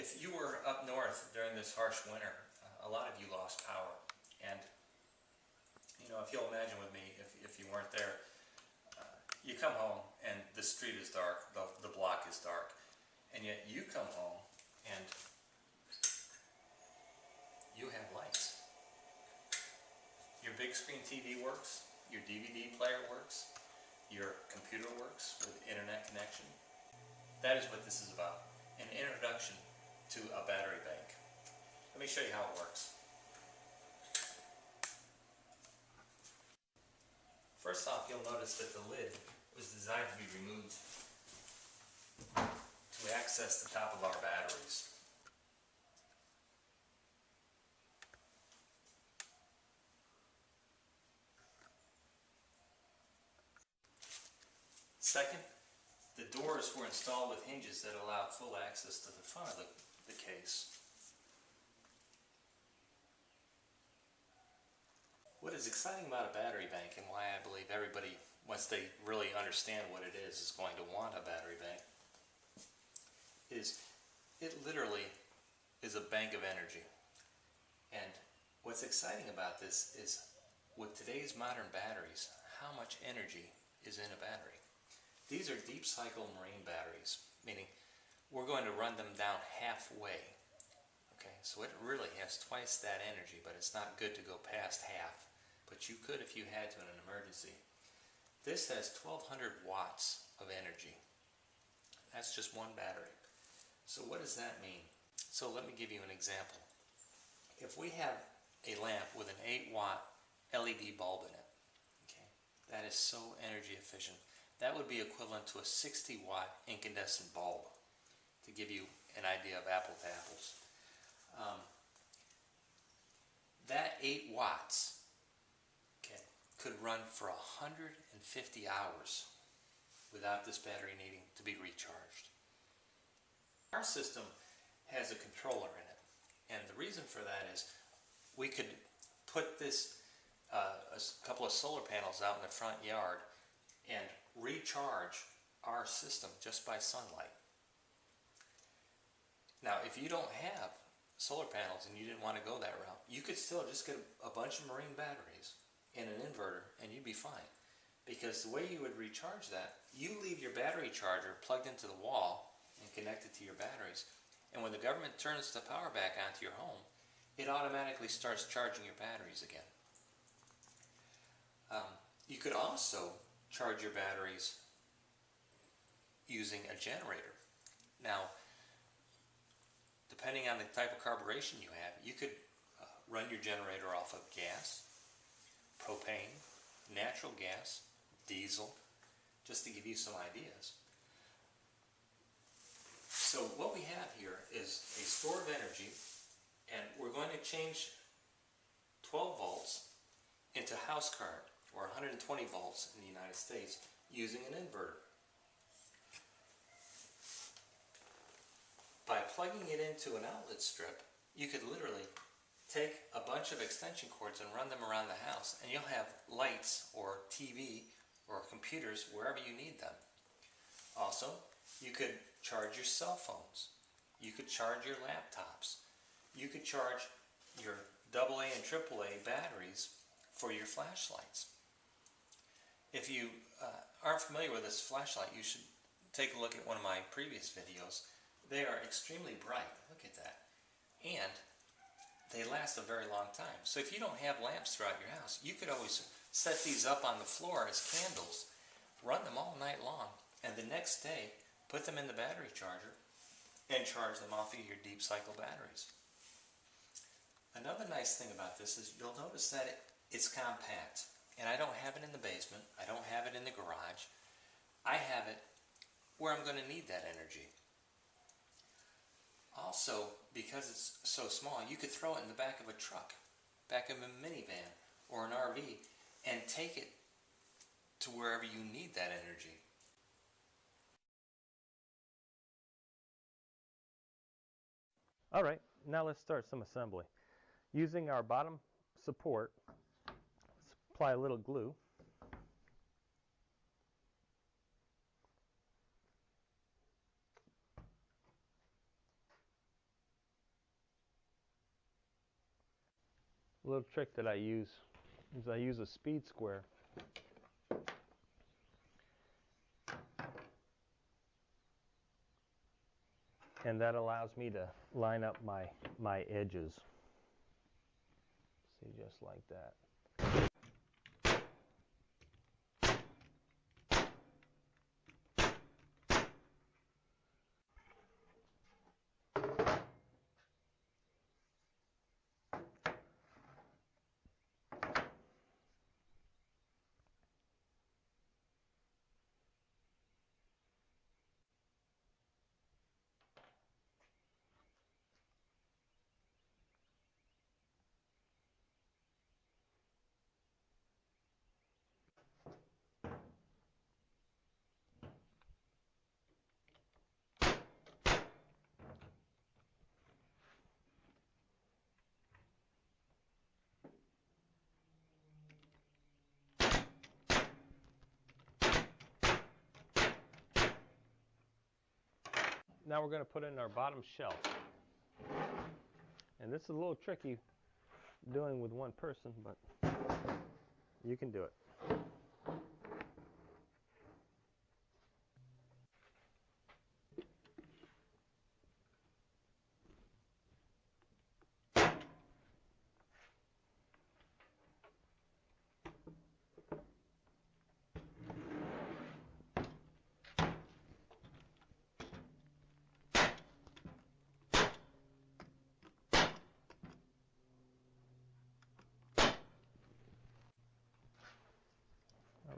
If you were up north during this harsh winter, a lot of you lost power. And, you know, if you'll imagine with me, if you weren't there, you come home and the street is dark, the block is dark, and yet you come home and you have lights. Your big screen TV works, your DVD player works, your computer works with internet connection. That is what this is about, an introduction to a battery bank. Let me show you how it works. First off, you'll notice that the lid was designed to be removed to access the top of our batteries. Second, the doors were installed with hinges that allowed full access to the front of the case. What is exciting about a battery bank, and why I believe everybody, once they really understand what it is going to want a battery bank, is it literally is a bank of energy. And what's exciting about this is, with today's modern batteries, how much energy is in a battery. These are deep cycle marine batteries, meaning we're going to run them down halfway. Okay, so it really has twice that energy, but it's not good to go past half. But you could if you had to in an emergency. This has 1200 watts of energy. That's just one battery. So what does that mean? So let me give you an example. If we have a lamp with an 8-watt LED bulb in it, okay, that is so energy efficient. That would be equivalent to a 60-watt incandescent bulb, to give you an idea of apple to apples. That 8 watts could run for 150 hours without this battery needing to be recharged. Our system has a controller in it, and the reason for that is we could put this a couple of solar panels out in the front yard and recharge our system just by sunlight. Now, if you don't have solar panels and you didn't want to go that route, you could still just get a bunch of marine batteries and an inverter and you'd be fine. Because the way you would recharge that, you leave your battery charger plugged into the wall and connected to your batteries, and when the government turns the power back onto your home, it automatically starts charging your batteries again. You could also charge your batteries using a generator. Now, depending on the type of carburation you have, you could run your generator off of gas, propane, natural gas, diesel, just to give you some ideas. So what we have here is a store of energy, and we're going to change 12 volts into house current, or 120 volts in the United States, using an inverter. By plugging it into an outlet strip, you could literally take a bunch of extension cords and run them around the house, and you'll have lights or TV or computers wherever you need them. Also, you could charge your cell phones. You could charge your laptops. You could charge your AA and AAA batteries for your flashlights. If you aren't familiar with this flashlight, you should take a look at one of my previous videos. They are extremely bright. Look at that. And they last a very long time. So if you don't have lamps throughout your house, you could always set these up on the floor as candles, run them all night long, and the next day put them in the battery charger and charge them off of your deep cycle batteries. Another nice thing about this is you'll notice that it's compact. And I don't have it in the basement. I don't have it in the garage. I have it where I'm going to need that energy. Also, because it's so small, you could throw it in the back of a truck, back of a minivan or an RV, and take it to wherever you need that energy. Alright, now let's start some assembly. Using our bottom support, let's apply a little glue. A little trick that I use is I use a speed square. And that allows me to line up my edges. See, just like that. Now we're going to put in our bottom shelf. And this is a little tricky doing with one person, but you can do it.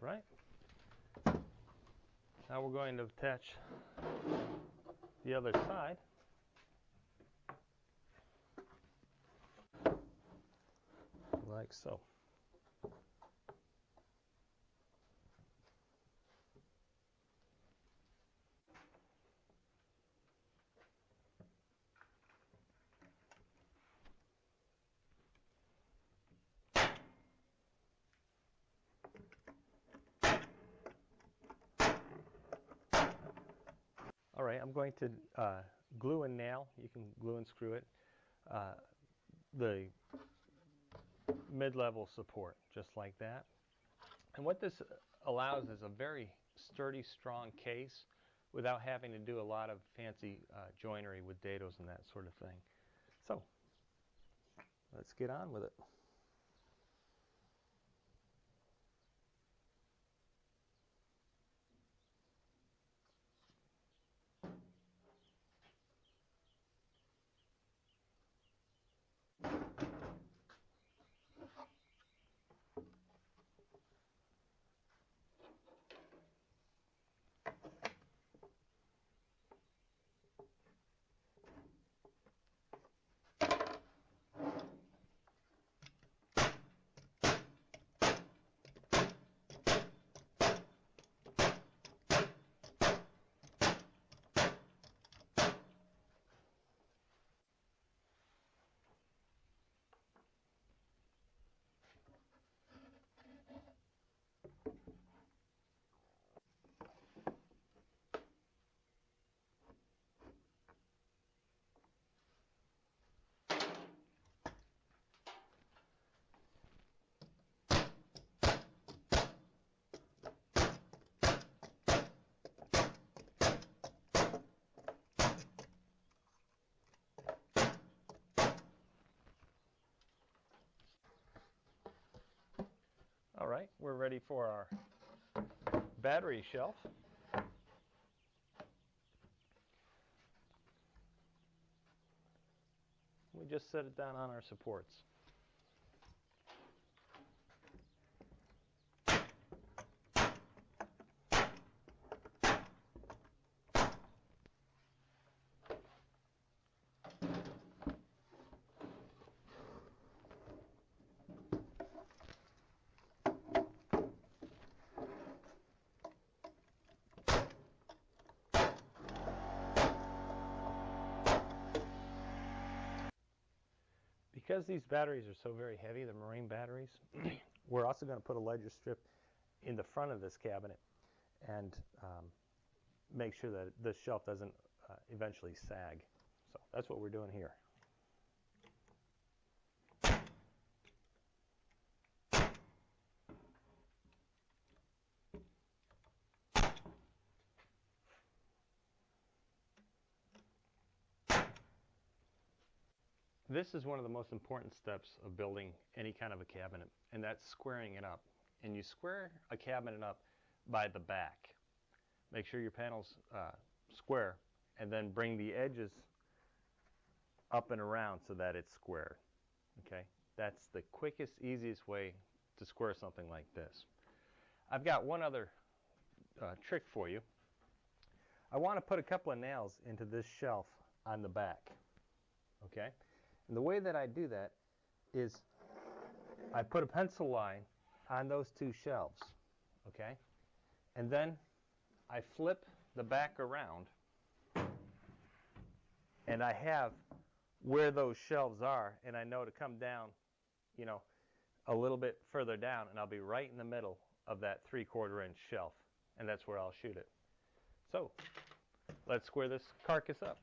All right. Now we're going to attach the other side. Like so. All right, I'm going to glue and nail. You can glue and screw it. The mid-level support, just like that. And what this allows is a very sturdy, strong case without having to do a lot of fancy joinery with dados and that sort of thing. So, let's get on with it. All right, we're ready for our battery shelf. We just set it down on our supports. Because these batteries are so very heavy, the marine batteries, we're also going to put a ledger strip in the front of this cabinet and make sure that the shelf doesn't eventually sag. So that's what we're doing here. This is one of the most important steps of building any kind of a cabinet, and that's squaring it up. And you square a cabinet up by the back. Make sure your panel's square, and then bring the edges up and around so that it's squared. Okay, that's the quickest, easiest way to square something like this. I've got one other trick for you. I want to put a couple of nails into this shelf on the back. Okay, and the way that I do that is I put a pencil line on those two shelves. Okay, and then I flip the back around, and I have where those shelves are, and I know to come down, you know, a little bit further down, and I'll be right in the middle of that 3/4 inch shelf, and that's where I'll shoot it. So let's square this carcass up.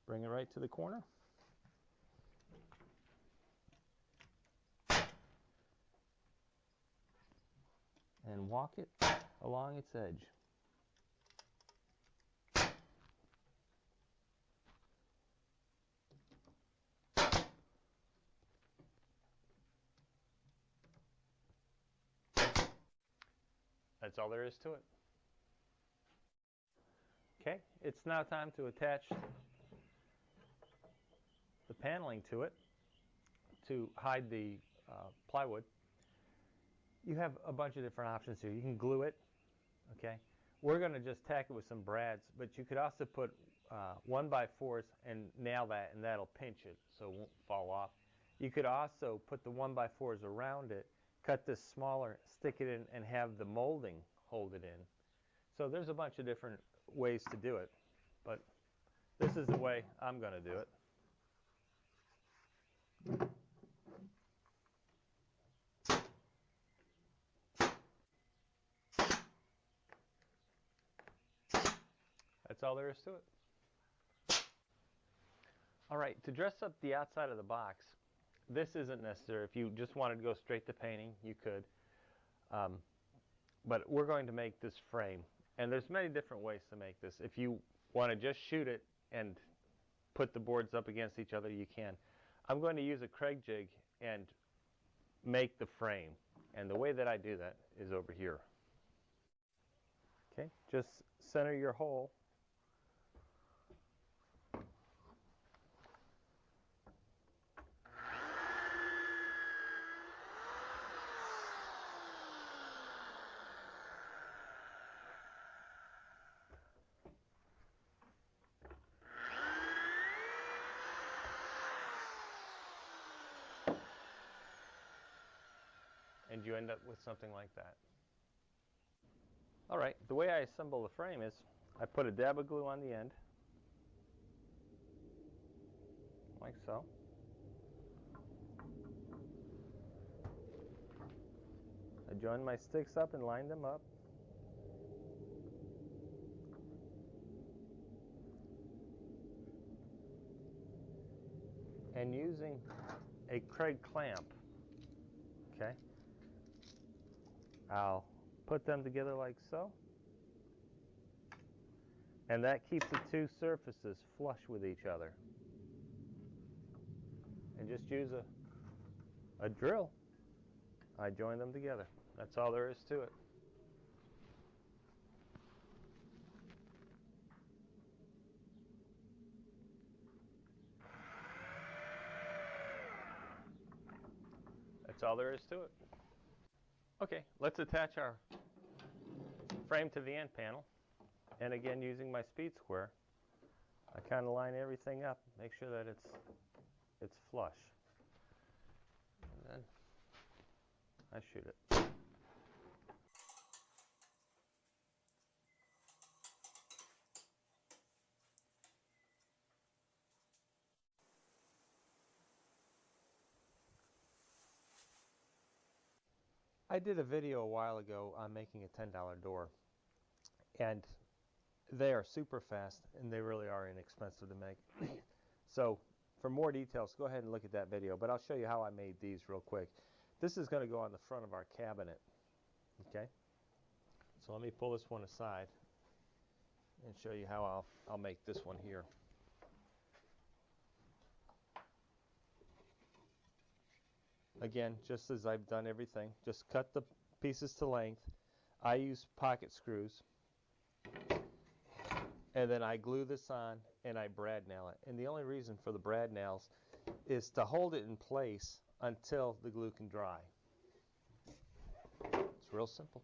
Bring it right to the corner. And walk it along its edge. That's all there is to it. Okay, it's now time to attach the paneling to it to hide the plywood. You have a bunch of different options here. You can glue it, okay? We're going to just tack it with some brads, but you could also put 1x4s and nail that, and that'll pinch it so it won't fall off. You could also put the 1x4s around it, cut this smaller, stick it in, and have the molding hold it in. So there's a bunch of different ways to do it, but this is the way I'm going to do it. That's all there is to it. All right, to dress up the outside of the box, this isn't necessary. If you just wanted to go straight to painting, you could. But we're going to make this frame, and there's many different ways to make this. If you want to just shoot it and put the boards up against each other, you can. I'm going to use a Kreg jig and make the frame, and the way that I do that is over here. Okay, just center your hole. And you end up with something like that. All right, the way I assemble the frame is I put a dab of glue on the end, like so. I join my sticks up and line them up. And using a Kreg clamp, okay, I'll put them together like so, and that keeps the two surfaces flush with each other. And just use a drill, I join them together. That's all there is to it. That's all there is to it. Okay, let's attach our frame to the end panel. And again, using my speed square, I kind of line everything up, make sure that it's flush. And then I shoot it. I did a video a while ago on making a $10 door, and they are super fast, and they really are inexpensive to make. So for more details, go ahead and look at that video, but I'll show you how I made these real quick. This is going to go on the front of our cabinet, okay? So let me pull this one aside and show you how I'll make this one here. again, just as I've done everything, just cut the pieces to length. I use pocket screws, and then I glue this on and I brad nail it. And the only reason for the brad nails is to hold it in place until the glue can dry. It's real simple.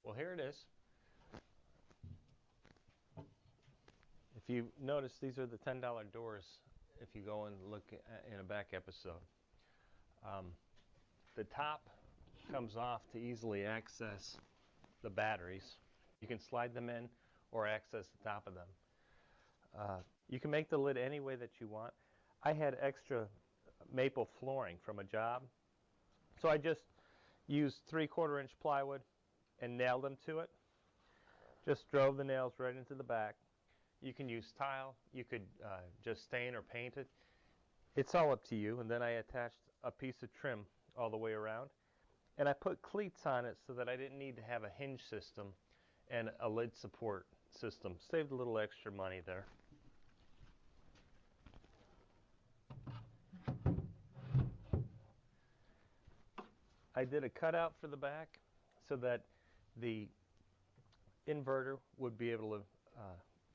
Well, here it is. If you notice, these are the $10 doors if you go and look in a back episode. The top comes off to easily access the batteries. You can slide them in or access the top of them. You can make the lid any way that you want. I had extra maple flooring from a job, so I just used 3/4 inch plywood and nailed them to it. Just drove the nails right into the back. You can use tile, you could just stain or paint it. It's all up to you. And then I attached a piece of trim all the way around. And I put cleats on it so that I didn't need to have a hinge system and a lid support system. Saved a little extra money there. I did a cutout for the back so that the inverter would be able to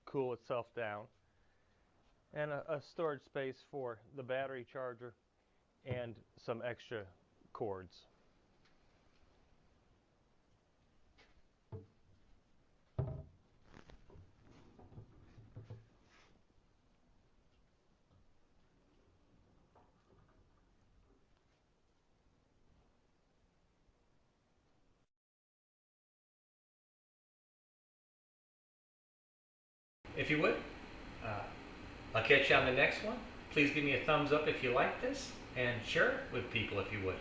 cool itself down, and a storage space for the battery charger and some extra cords. If you would, I'll catch you on the next one. Please give me a thumbs up if you like this, and share it with people if you would.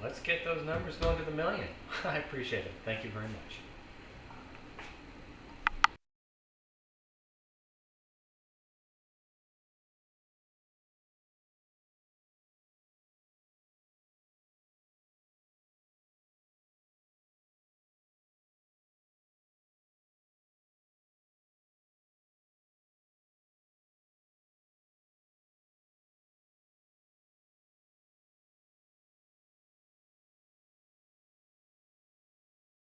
Let's get those numbers going to the million. I appreciate it. Thank you very much.